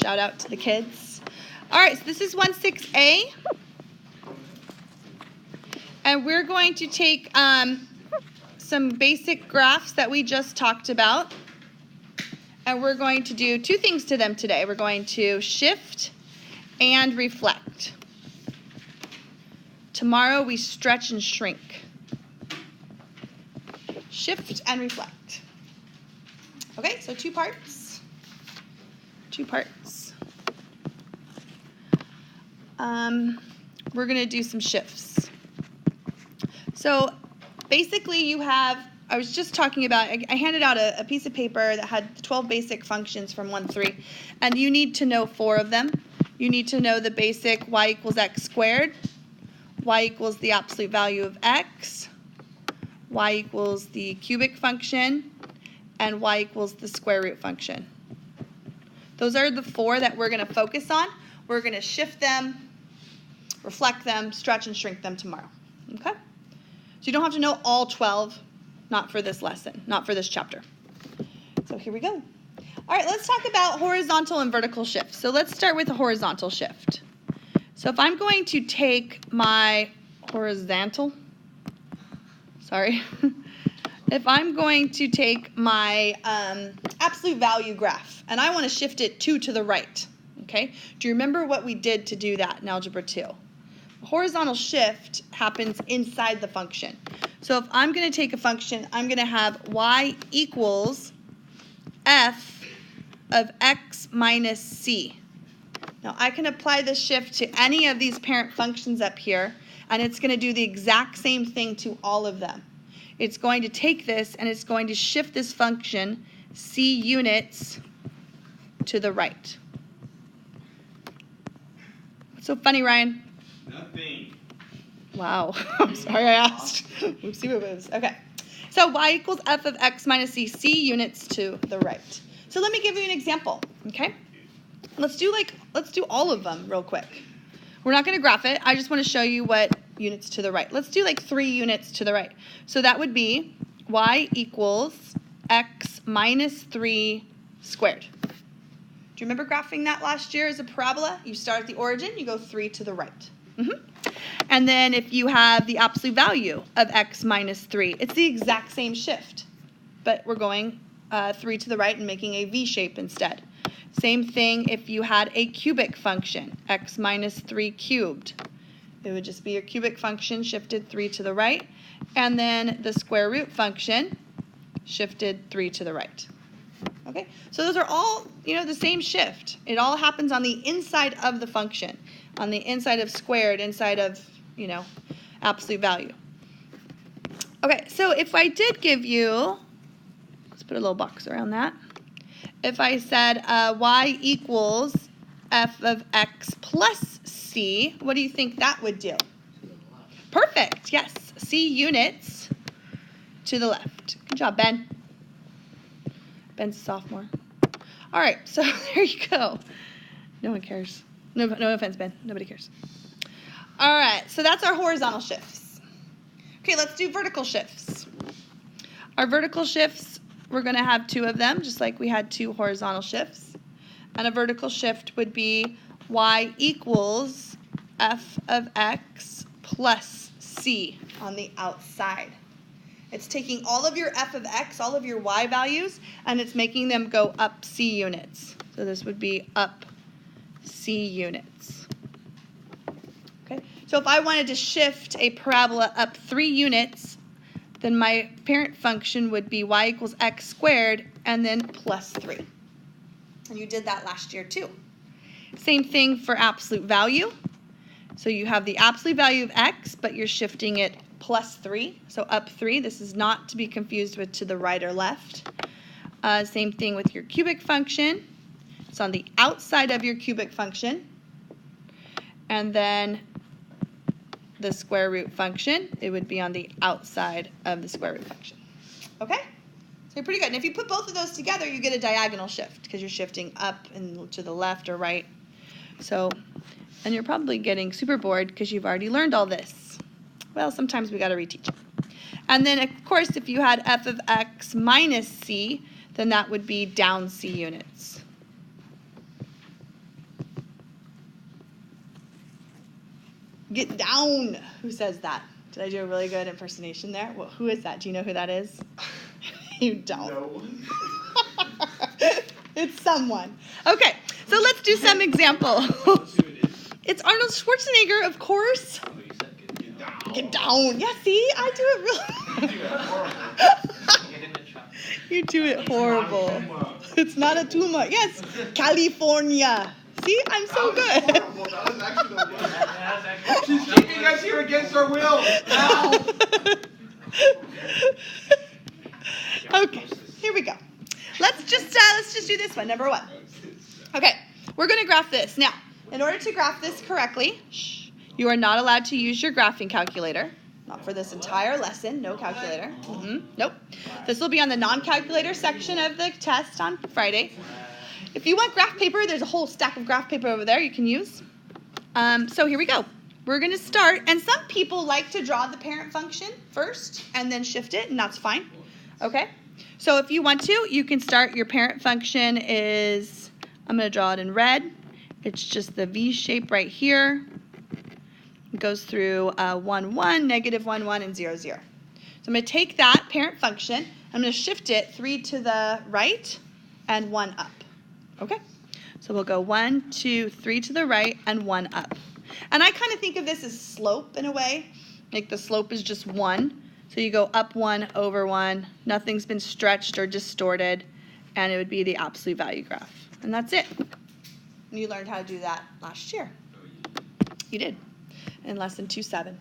Shout out to the kids. All right, so this is 1-6A. And we're going to take some basic graphs that we just talked about. And we're going to do two things to them today. We're going to shift and reflect. Tomorrow we stretch and shrink. Shift and reflect. Okay, so two parts. We're going to do some shifts. So basically you have, I was just talking about, I handed out a piece of paper that had 12 basic functions from 1-3, and you need to know 4 of them. You need to know the basic y equals x squared, y equals the absolute value of x, y equals the cubic function, and y equals the square root function. Those are the 4 that we're going to focus on. We're going to shift them, reflect them, stretch and shrink them tomorrow. Okay? So you don't have to know all 12, not for this lesson, not for this chapter. So here we go. All right, let's talk about horizontal and vertical shifts. So let's start with a horizontal shift. So if I'm going to take my if I'm going to take my absolute value graph and I want to shift it 2 to the right, okay? Do you remember what we did to do that in Algebra 2? A horizontal shift happens inside the function. So if I'm going to take a function, I'm going to have y equals f of x minus c. Now I can apply this shift to any of these parent functions up here, and it's going to do the exact same thing to all of them. It's going to take this and it's going to shift this function c units to the right. What's so funny, Ryan? Nothing. Wow. I'm sorry I asked. Oopsie boo-boos. Okay. So y equals f of x minus c, c units to the right. So let me give you an example, okay? Let's do all of them real quick. We're not going to graph it. I just want to show you what units to the right. Let's do like 3 units to the right. So that would be y equals x minus 3 squared. Do you remember graphing that last year as a parabola? You start at the origin, you go 3 to the right. And then if you have the absolute value of x minus 3, it's the exact same shift, but we're going 3 to the right and making a V shape instead. Same thing if you had a cubic function, x minus 3 cubed. It would just be your cubic function shifted 3 to the right, and then the square root function shifted 3 to the right. Okay, so those are all, the same shift. It all happens on the inside of the function, on the inside of squared, inside of, absolute value. Okay, so if I did give you, let's put a little box around that. If I said y equals f of x plus c, what do you think that would do? Perfect, yes. C units to the left. Good job, Ben. Ben's a sophomore. All right, so there you go. No one cares. No offense, Ben. Nobody cares. All right, so that's our horizontal shifts. Okay, let's do vertical shifts. Our vertical shifts, we're going to have 2 of them, just like we had 2 horizontal shifts. And a vertical shift would be y equals f of x plus c on the outside. It's taking all of your f of x, all of your y values, and it's making them go up c units. So this would be up c units. Okay. So if I wanted to shift a parabola up 3 units, then my parent function would be y equals x squared and then plus 3. And you did that last year too. Same thing for absolute value. So you have the absolute value of x, but you're shifting it plus 3, so up 3. This is not to be confused with to the right or left. Same thing with your cubic function. It's on the outside of your cubic function. And then the square root function, it would be on the outside of the square root function. Okay? So you're pretty good. And if you put both of those together, you get a diagonal shift because you're shifting up and to the left or right. So, and you're probably getting super bored because you've already learned all this. Well, sometimes we got to reteach it. And then, of course, if you had f of x minus c, then that would be down c units. Get down. Who says that? Did I do a really good impersonation there? Well, who is that? Do you know who that is? You don't. No. It's someone. Okay, so let's do some example. It's Arnold Schwarzenegger, of course. Get down. Yeah, see? I do it really. You do it horrible. It's not a tumor. Yes, California. See, I'm so good. She's keeping us here against our will. Okay, here we go. Let's just do this one, number 1. Okay, we're going to graph this. Now, in order to graph this correctly, you are not allowed to use your graphing calculator. Not for this entire lesson, no calculator. Nope. This will be on the non-calculator section of the test on Friday. If you want graph paper, there's a whole stack of graph paper over there you can use. So here we go. We're going to start, and some people like to draw the parent function first and then shift it, and that's fine. Okay? So if you want to, you can start. Your parent function is, I'm going to draw it in red. It's just the V shape right here. It goes through 1, 1, negative 1, 1, and 0, 0. So I'm going to take that parent function. I'm going to shift it 3 to the right and 1 up. Okay? So we'll go 1, 2, 3 to the right and 1 up. And I kind of think of this as slope in a way. Like the slope is just 1. So you go up 1, over 1. Nothing's been stretched or distorted. And it would be the absolute value graph. And that's it. And you learned how to do that last year. You did. In lesson 2.7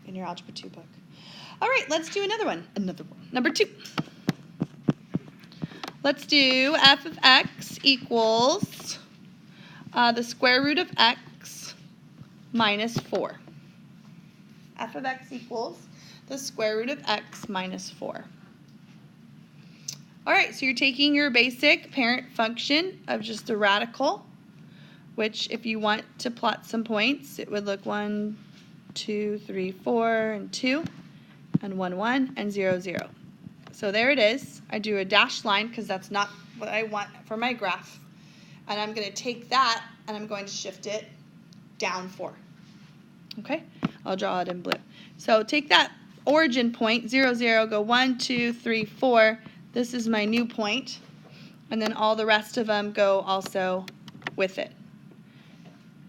in your Algebra 2 book. All right, let's do another one. Number 2. Let's do f of x equals the square root of x minus 4. F of x equals the square root of x minus 4. All right, so you're taking your basic parent function of just the radical, which if you want to plot some points, it would look 1, 2, 3, 4, and 2, and 1, 1, and 0, 0. So there it is. I do a dashed line because that's not what I want for my graph. And I'm going to take that and I'm going to shift it down 4. Okay? I'll draw it in blue. So take that origin point, 0, 0, go 1, 2, 3, 4. This is my new point. And then all the rest of them go also with it.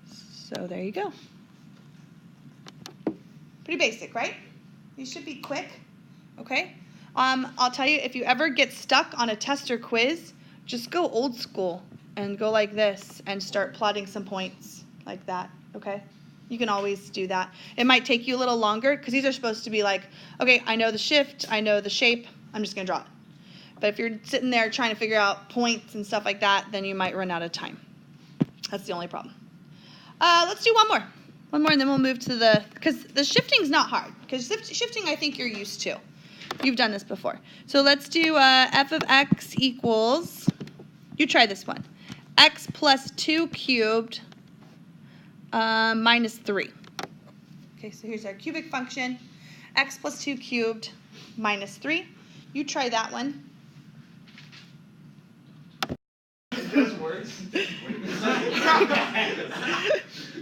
So there you go. Pretty basic, right? You should be quick, okay? I'll tell you, if you ever get stuck on a test or quiz, just go old school and go like this and start plotting some points like that, okay? You can always do that. It might take you a little longer because these are supposed to be like, okay, I know the shift, I know the shape, I'm just going to draw it. But if you're sitting there trying to figure out points and stuff like that, then you might run out of time. That's the only problem. Let's do one more. One more, and then we'll move to because the shifting's not hard. Because shifting, I think you're used to. You've done this before. So let's do f of x equals, you try this one, x plus 2 cubed minus 3. Okay, so here's our cubic function, x plus 2 cubed minus 3. You try that one.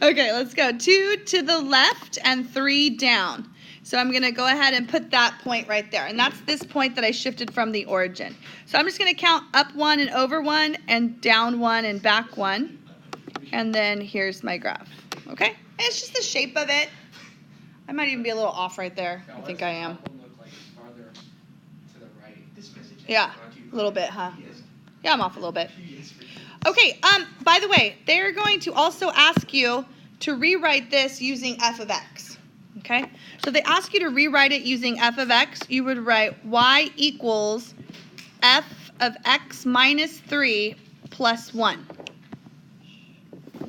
Okay, let's go. 2 to the left and 3 down. So I'm going to go ahead and put that point right there. And that's this point that I shifted from the origin. So I'm just going to count up 1 and over 1 and down 1 and back 1. And then here's my graph. Okay? And it's just the shape of it. I might even be a little off right there. I think I am. Yeah, a little bit, huh? Yeah, I'm off a little bit. Okay, by the way, they're going to also ask you to rewrite this using f of x. Okay? So they ask you to rewrite it using f of x. You would write y equals f of x minus 3 plus 1.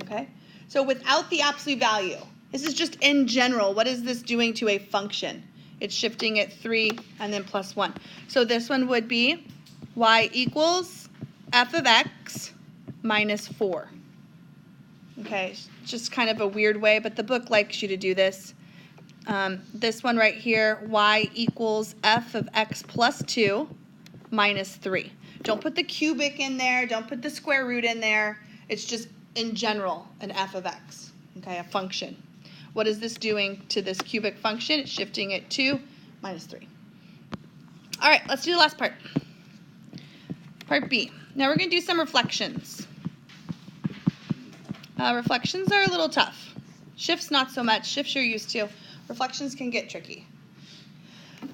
Okay? So without the absolute value. This is just in general. What is this doing to a function? It's shifting it 3 and then plus 1. So this one would be y equals f of x minus 4. Okay, it's just kind of a weird way, but the book likes you to do this. This one right here, y equals f of x plus 2 minus 3. Don't put the cubic in there. Don't put the square root in there. It's just, in general, an f of x, okay, a function. What is this doing to this cubic function? It's shifting it to -3. All right, let's do the last part. Part B. Now we're going to do some reflections. Reflections are a little tough. Shifts not so much. Shifts you're used to. Reflections can get tricky.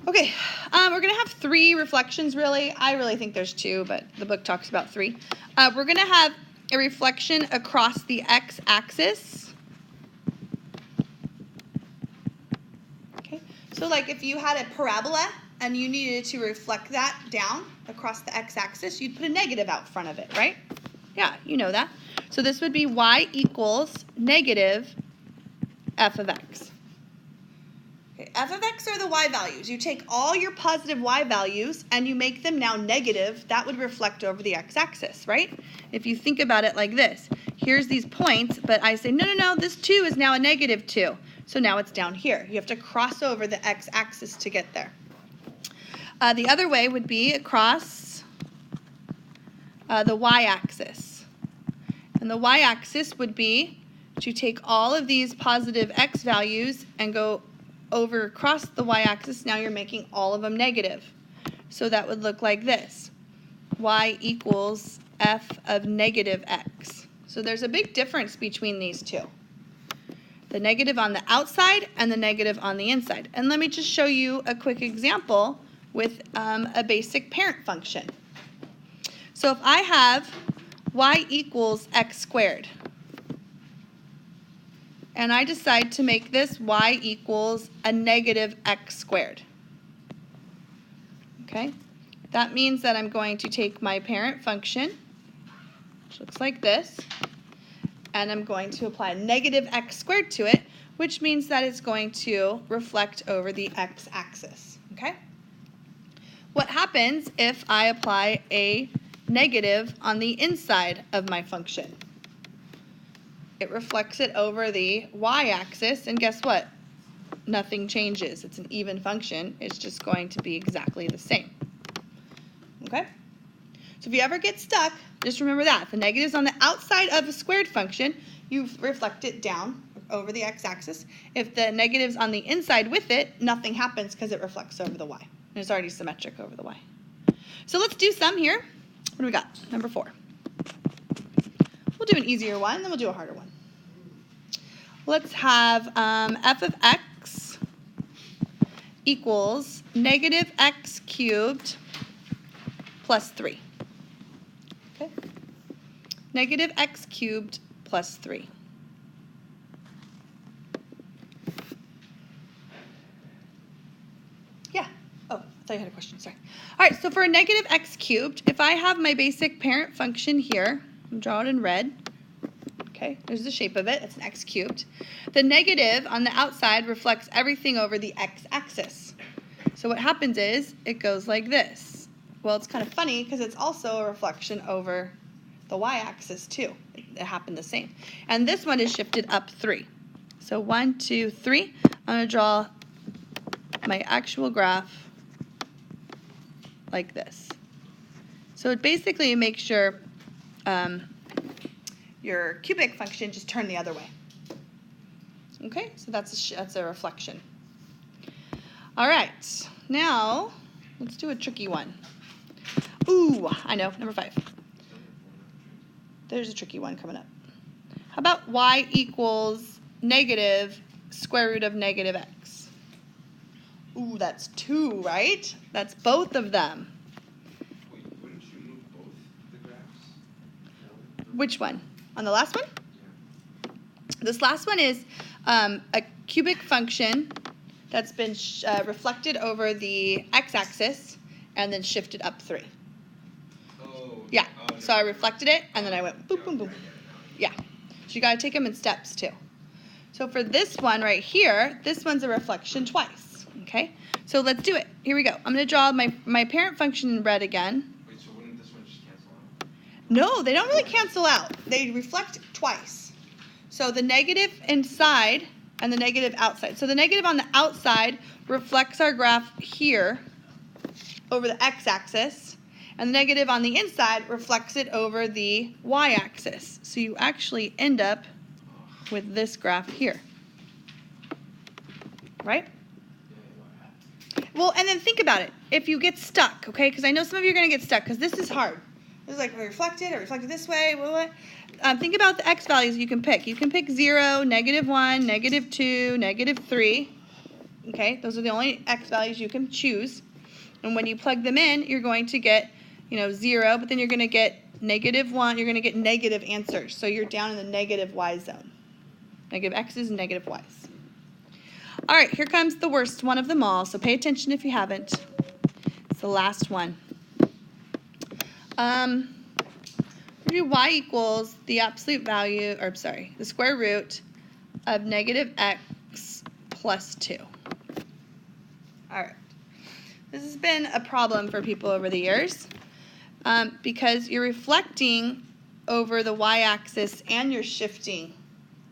Okay, we're going to have 3 reflections, really. I really think there's 2, but the book talks about 3. We're going to have a reflection across the x-axis. Okay, so like if you had a parabola and you needed to reflect that down across the x-axis, you'd put a negative out front of it, right? Yeah, you know that. So this would be y equals negative f of x. Okay, f of x are the y values. You take all your positive y values and you make them now negative. That would reflect over the x-axis, right? If you think about it like this, here's these points, but I say, no, this 2 is now a negative 2. So now it's down here. You have to cross over the x-axis to get there. The other way would be across the y-axis. And the y-axis would be to take all of these positive x values and go over across the y-axis. Now you're making all of them negative. So that would look like this. Y equals f of negative x. So there's a big difference between these two. The negative on the outside and the negative on the inside. And let me just show you a quick example with a basic parent function. So if I have y equals x squared, and I decide to make this y equals a negative x squared. Okay, that means that I'm going to take my parent function, which looks like this, and I'm going to apply a negative x squared to it, which means that it's going to reflect over the x-axis. Okay? What happens if I apply a negative on the inside of my function? It reflects it over the y-axis, and guess what? Nothing changes. It's an even function. It's just going to be exactly the same. Okay? So if you ever get stuck, just remember that. If the negative is on the outside of a squared function, you reflect it down over the x-axis. If the negative is on the inside with it, nothing happens because it reflects over the y. And it's already symmetric over the y. So let's do some here. What do we got? Number 4. We'll do an easier one, then we'll do a harder one. Let's have f of x equals negative x cubed plus 3. Okay? Negative x cubed plus 3. Yeah. Oh, I thought you had a question. Sorry. All right, so for a negative x cubed, if I have my basic parent function here, I'll draw it in red. Okay, there's the shape of it. It's an x cubed. The negative on the outside reflects everything over the x-axis. So what happens is it goes like this. Well, it's kind of funny because it's also a reflection over the y-axis too. It happened the same. And this one is shifted up 3. So 1, 2, 3. I'm going to draw my actual graph like this. So it basically makes sure your cubic function just turn the other way. Okay, so that's a reflection. All right, now let's do a tricky one. Ooh, I know, number 5. There's a tricky one coming up. How about y equals negative square root of negative x? Ooh, that's 2, right? That's both of them. Wait, wouldn't you move both the graphs? Which one? On the last one? This last one is a cubic function that's been reflected over the x-axis and then shifted up 3. Oh. Yeah, so I reflected it and then I went boom, boom, boom. Yeah, so you got to take them in steps too. So for this one right here, this one's a reflection twice. Okay, so let's do it. Here we go. I'm going to draw my parent function in red again. Wait, so wouldn't this one just cancel out? No, they don't really cancel out. They reflect twice. So the negative inside and the negative outside. So the negative on the outside reflects our graph here over the x-axis, and the negative on the inside reflects it over the y-axis. So you actually end up with this graph here. right? Well, and then think about it. If you get stuck, okay, because I know some of you are going to get stuck because this is hard. This is like I reflected this way. Think about the x values you can pick. You can pick 0, -1, -2, -3. Okay, those are the only x values you can choose. And when you plug them in, you're going to get, 0, but then you're going to get -1. You're going to get negative answers. So you're down in the negative y zone. Negative x's and negative y's. All right, here comes the worst one of them all. So pay attention if you haven't. It's the last one. Do y equals the absolute value, the square root of -x plus 2. All right. This has been a problem for people over the years because you're reflecting over the y-axis and you're shifting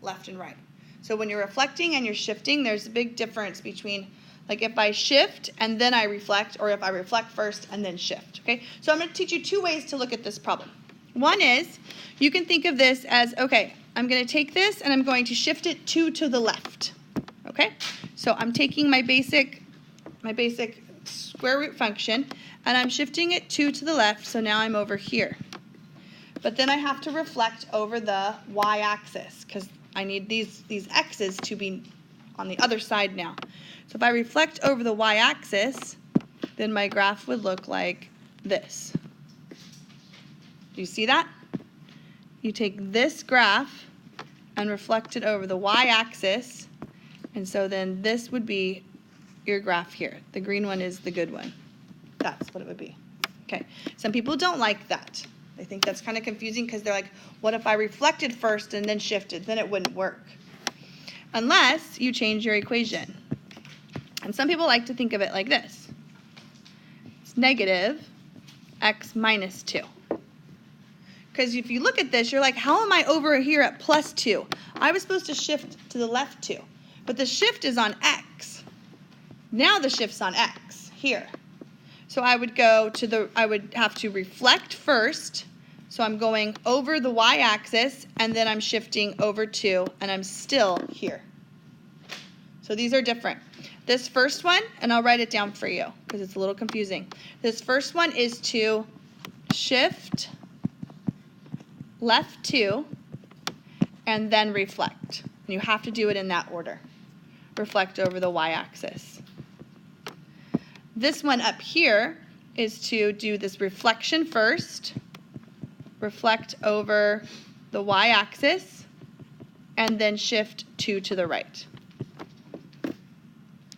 left and right. So when you're reflecting and you're shifting, there's a big difference between like if I shift and then I reflect, or if I reflect first and then shift, okay? So I'm going to teach you 2 ways to look at this problem. One is you can think of this as, okay, I'm going to take this and I'm going to shift it 2 to the left, okay? So I'm taking my basic square root function and I'm shifting it 2 to the left, so now I'm over here. But then I have to reflect over the y-axis because I need these x's to be on the other side now. So if I reflect over the y-axis, then my graph would look like this. Do you see that? You take this graph and reflect it over the y-axis, and so then this would be your graph here. The green one is the good one. That's what it would be. Okay. Some people don't like that. They think that's kind of confusing because they're like, what if I reflected first and then shifted? Then it wouldn't work. Unless you change your equation. And some people like to think of it like this. It's negative x minus 2. Because if you look at this, you're like, how am I over here at plus 2? I was supposed to shift to the left 2. But the shift is on x. Now the shift's on x here. So I would have to reflect first. So I'm going over the y-axis, and then I'm shifting over 2, and I'm still here. So these are different. This first one, and I'll write it down for you because it's a little confusing. This first one is to shift left 2 and then reflect. And you have to do it in that order. Reflect over the y-axis. This one up here is to do this reflection first, reflect over the y-axis, and then shift 2 to the right.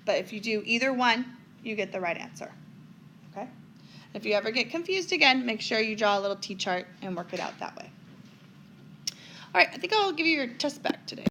But if you do either one, you get the right answer. Okay? If you ever get confused again, make sure you draw a little T-chart and work it out that way. All right, I think I'll give you your test back today.